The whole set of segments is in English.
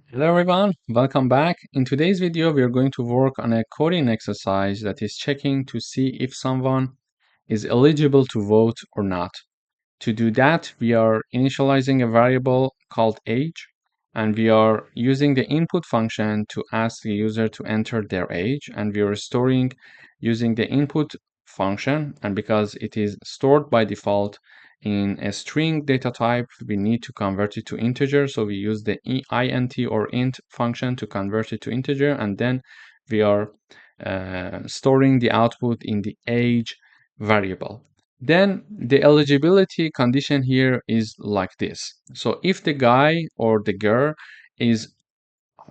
Hello everyone, welcome back. In today's video, we are going to work on a coding exercise that is checking to see if someone is eligible to vote or not. To do that, we are initializing a variable called age, and we are using the input function to ask the user to enter their age, and we are storing using the input function, and because it is stored by default in a string data type, we need to convert it to integer, so we use the int or int function to convert it to integer, and then we are storing the output in the age variable. Then the eligibility condition here is like this. So if the guy or the girl is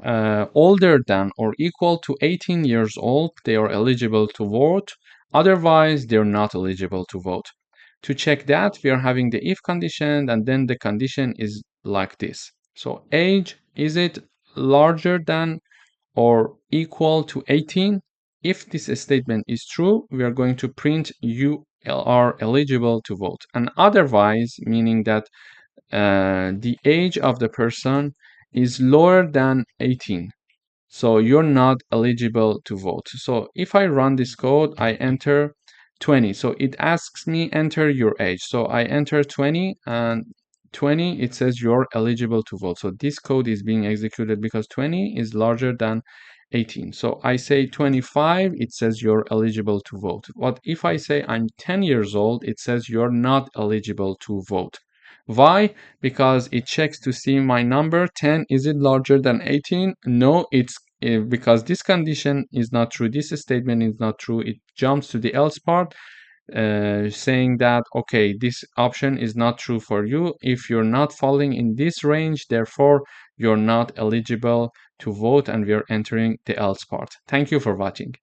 older than or equal to 18 years old, they are eligible to vote. Otherwise, they're not eligible to vote. To check that, we are having the if condition, and then the condition is like this. So age, is it larger than or equal to 18? If this statement is true, we are going to print you are eligible to vote. And otherwise, meaning that the age of the person is lower than 18. So you're not eligible to vote. So if I run this code, I enter 20. So it asks me enter your age. So I enter 20, and 20, it says you're eligible to vote. So this code is being executed because 20 is larger than 18. So I say 25, it says you're eligible to vote. What if I say I'm 10 years old, it says you're not eligible to vote. Why? Because it checks to see my number 10, is it larger than 18? No, it's because this condition is not true, this statement is not true, it jumps to the else part, saying that, okay, this option is not true for you. If you're not falling in this range, therefore, you're not eligible to vote, and we are entering the else part. Thank you for watching.